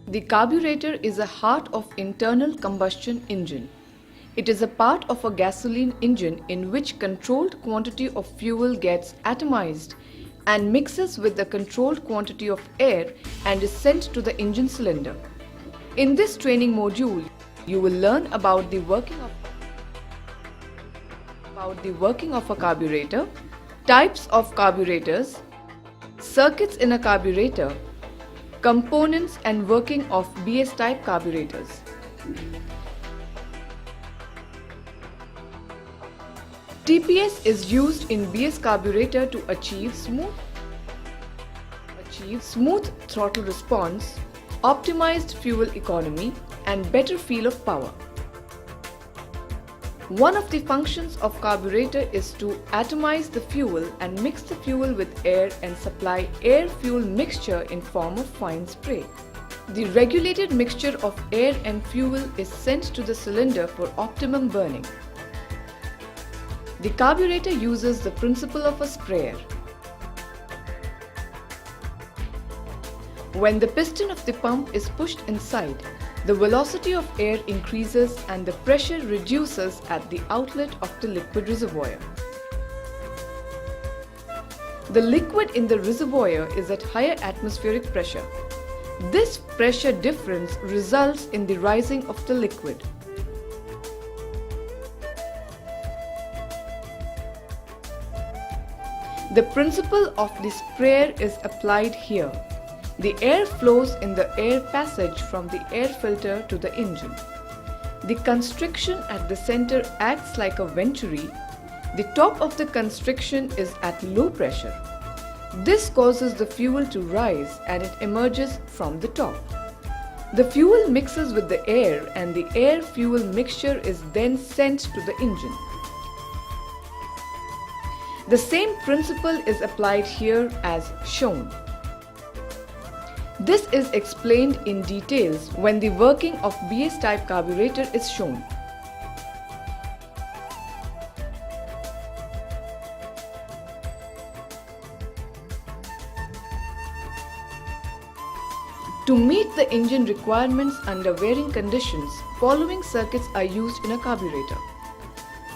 The carburetor is a heart of internal combustion engine. It is a part of a gasoline engine in which controlled quantity of fuel gets atomized and mixes with the controlled quantity of air and is sent to the engine cylinder. In this training module, you will learn about the working of a carburetor, types of carburetors, circuits in a carburetor, components and working of BS type carburetors. TPS is used in BS carburetor to achieve smooth throttle response, optimized fuel economy and better feel of power. One of the functions of carburetor is to atomize the fuel and mix the fuel with air and supply air-fuel mixture in form of fine spray. The regulated mixture of air and fuel is sent to the cylinder for optimum burning. The carburetor uses the principle of a sprayer. When the piston of the pump is pushed inside, the velocity of air increases and the pressure reduces at the outlet of the liquid reservoir. The liquid in the reservoir is at higher atmospheric pressure. This pressure difference results in the rising of the liquid. The principle of the sprayer is applied here. The air flows in the air passage from the air filter to the engine. The constriction at the center acts like a venturi. The top of the constriction is at low pressure. This causes the fuel to rise and it emerges from the top. The fuel mixes with the air and the air-fuel mixture is then sent to the engine. The same principle is applied here as shown. This is explained in details when the working of BS type carburetor is shown. To meet the engine requirements under varying conditions, following circuits are used in a carburetor.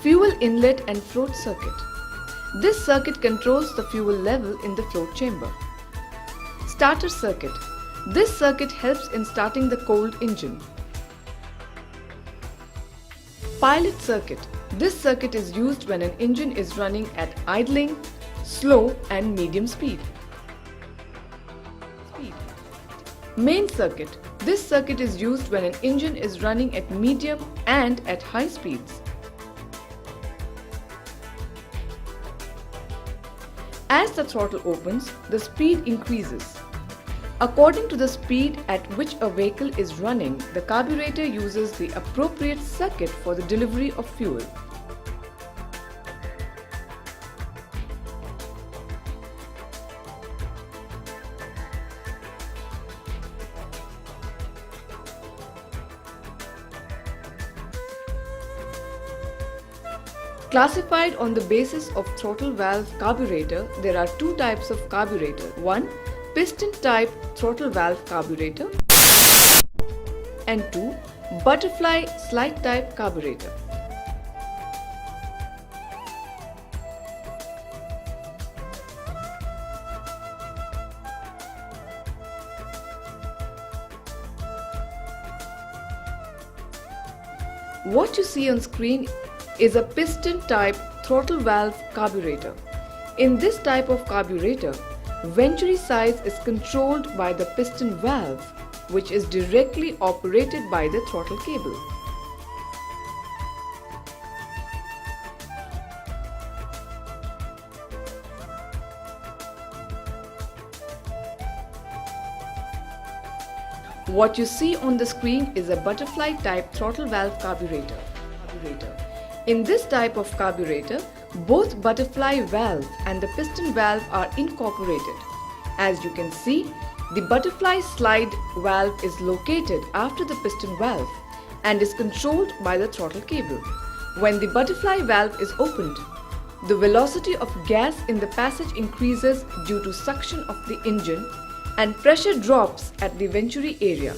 Fuel inlet and float circuit. This circuit controls the fuel level in the float chamber. Starter circuit. This circuit helps in starting the cold engine. Pilot circuit. This circuit is used when an engine is running at idling, slow and medium speed. Main circuit. This circuit is used when an engine is running at medium and at high speeds. As the throttle opens, the speed increases. According to the speed at which a vehicle is running, the carburetor uses the appropriate circuit for the delivery of fuel. Classified on the basis of throttle valve carburetor, there are two types of carburetor. One, piston type throttle valve carburetor and two, butterfly slide type carburetor. What you see on screen is a piston type throttle valve carburetor. In this type of carburetor, venturi size is controlled by the piston valve, which is directly operated by the throttle cable. What you see on the screen is a butterfly type throttle valve carburetor. In this type of carburetor, both butterfly valve and the piston valve are incorporated. As you can see, the butterfly slide valve is located after the piston valve and is controlled by the throttle cable. When the butterfly valve is opened, the velocity of gas in the passage increases due to suction of the engine and pressure drops at the venturi area.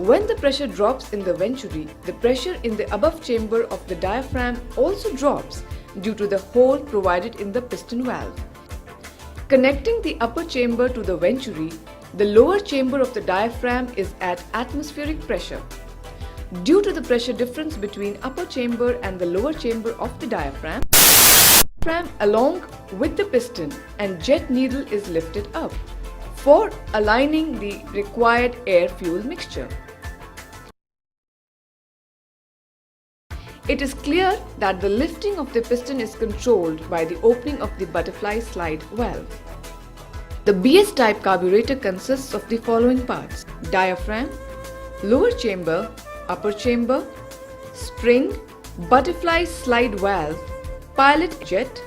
When the pressure drops in the venturi, the pressure in the above chamber of the diaphragm also drops due to the hole provided in the piston valve. Connecting the upper chamber to the venturi, the lower chamber of the diaphragm is at atmospheric pressure. Due to the pressure difference between upper chamber and the lower chamber of the diaphragm along with the piston and jet needle is lifted up for aligning the required air-fuel mixture. It is clear that the lifting of the piston is controlled by the opening of the butterfly slide valve. The BS type carburetor consists of the following parts: diaphragm, lower chamber, upper chamber, spring, butterfly slide valve, pilot jet,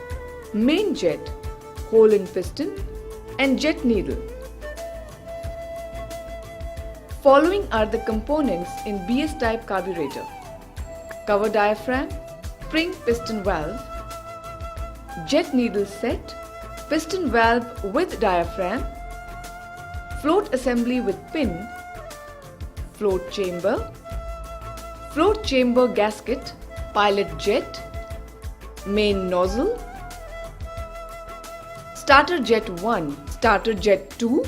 main jet, hole in piston, and jet needle. Following are the components in BS type carburetor: cover diaphragm, spring piston valve, jet needle set, piston valve with diaphragm, float assembly with pin, float chamber gasket, pilot jet, main nozzle, starter jet 1, starter jet 2,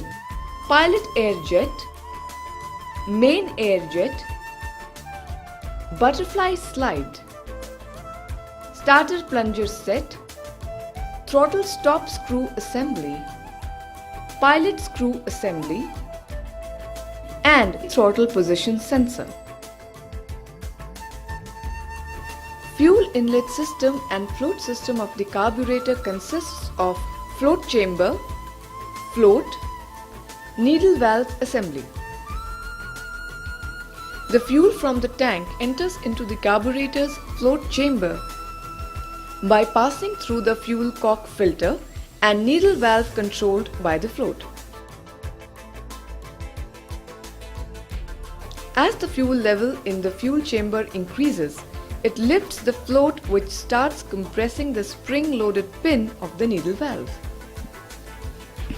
pilot air jet, main air jet, butterfly slide, starter plunger set, throttle stop screw assembly, pilot screw assembly, and throttle position sensor. Fuel inlet system and float system of the carburetor consists of float chamber, float, needle valve assembly. The fuel from the tank enters into the carburetor's float chamber by passing through the fuel cock filter and needle valve controlled by the float. As the fuel level in the fuel chamber increases, it lifts the float, which starts compressing the spring-loaded pin of the needle valve.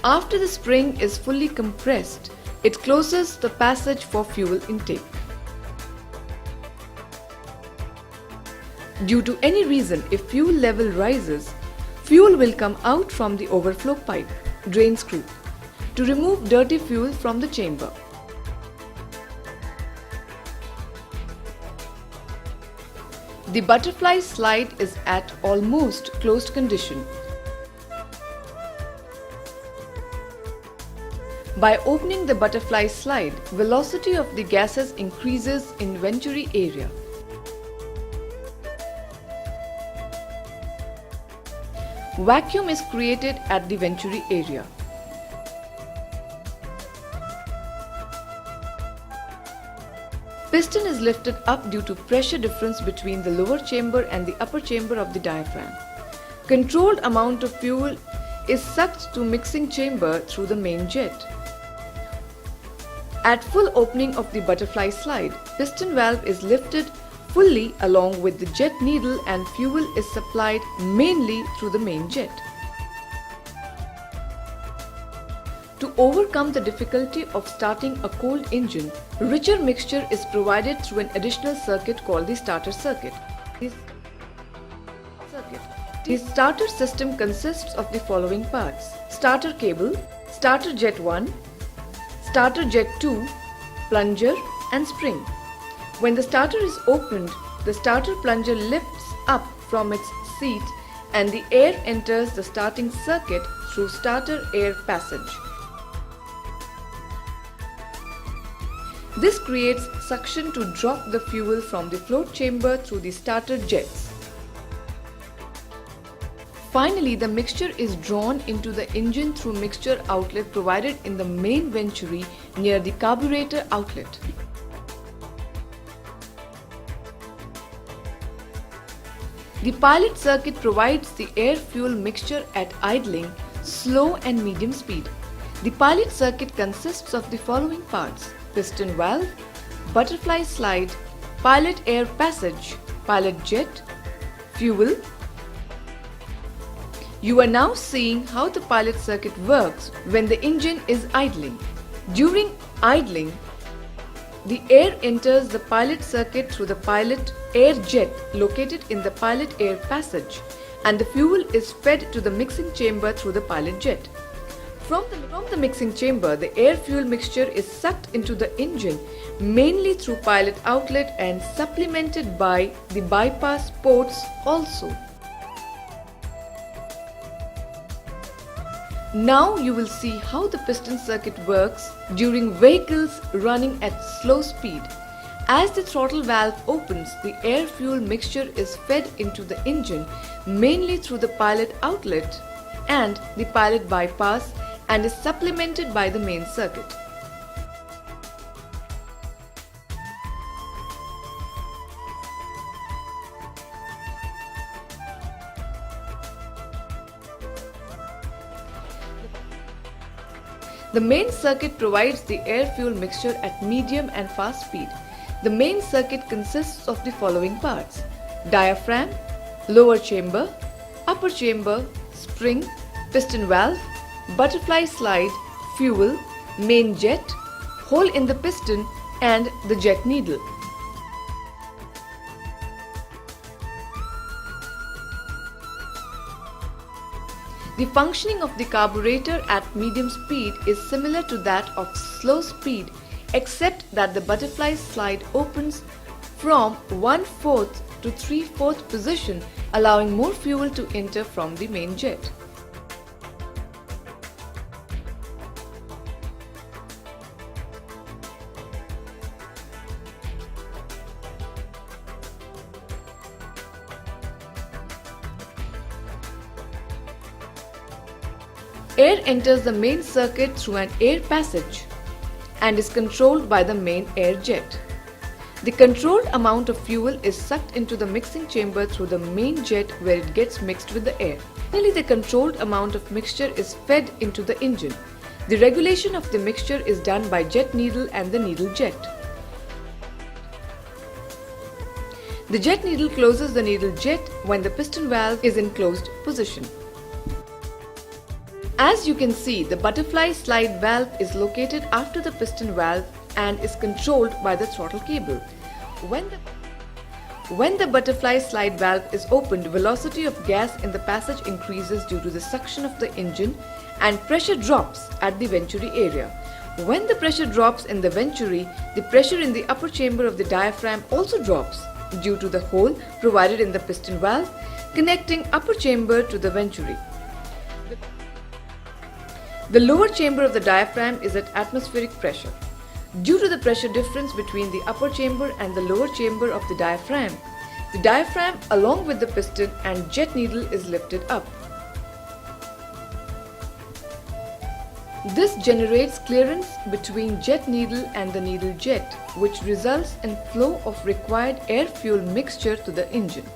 After the spring is fully compressed, it closes the passage for fuel intake. Due to any reason, if fuel level rises, fuel will come out from the overflow pipe, drain screw, to remove dirty fuel from the chamber. The butterfly slide is at almost closed condition. By opening the butterfly slide, velocity of the gases increases in venturi area. Vacuum is created at the venturi area. Piston is lifted up due to pressure difference between the lower chamber and the upper chamber of the diaphragm. Controlled amount of fuel is sucked to mixing chamber through the main jet. At full opening of the butterfly slide, piston valve is lifted fully along with the jet needle and fuel is supplied mainly through the main jet. To overcome the difficulty of starting a cold engine, richer mixture is provided through an additional circuit called the starter circuit. The starter system consists of the following parts: starter cable, starter jet 1, starter jet 2, plunger and spring. When the starter is opened, the starter plunger lifts up from its seat and the air enters the starting circuit through starter air passage. This creates suction to drop the fuel from the float chamber through the starter jets. Finally, the mixture is drawn into the engine through mixture outlet provided in the main venturi near the carburetor outlet. The pilot circuit provides the air-fuel mixture at idling, slow and medium speed. The pilot circuit consists of the following parts: piston valve, butterfly slide, pilot air passage, pilot jet, fuel. You are now seeing how the pilot circuit works when the engine is idling. During idling, The air enters the pilot circuit through the pilot air jet located in the pilot air passage, and the fuel is fed to the mixing chamber through the pilot jet. From the mixing chamber, the air-fuel mixture is sucked into the engine mainly through pilot outlet and supplemented by the bypass ports also. Now you will see how the piston circuit works during vehicles running at slow speed. As the throttle valve opens, the air-fuel mixture is fed into the engine mainly through the pilot outlet and the pilot bypass and is supplemented by the main circuit. The main circuit provides the air-fuel mixture at medium and fast speed. The main circuit consists of the following parts: diaphragm, lower chamber, upper chamber, spring, piston valve, butterfly slide, fuel, main jet, hole in the piston and the jet needle. The functioning of the carburetor at medium speed is similar to that of slow speed, except that the butterfly slide opens from 1/4 to 3/4 position, allowing more fuel to enter from the main jet. Air enters the main circuit through an air passage and is controlled by the main air jet. The controlled amount of fuel is sucked into the mixing chamber through the main jet where it gets mixed with the air. Finally, the controlled amount of mixture is fed into the engine. The regulation of the mixture is done by jet needle and the needle jet. The jet needle closes the needle jet when the piston valve is in closed position. As you can see, the butterfly slide valve is located after the piston valve and is controlled by the throttle cable. When the butterfly slide valve is opened, velocity of gas in the passage increases due to the suction of the engine and pressure drops at the venturi area. When the pressure drops in the venturi, the pressure in the upper chamber of the diaphragm also drops due to the hole provided in the piston valve connecting upper chamber to the venturi. The lower chamber of the diaphragm is at atmospheric pressure. Due to the pressure difference between the upper chamber and the lower chamber of the diaphragm along with the piston and jet needle is lifted up. This generates clearance between jet needle and the needle jet, which results in flow of required air-fuel mixture to the engine.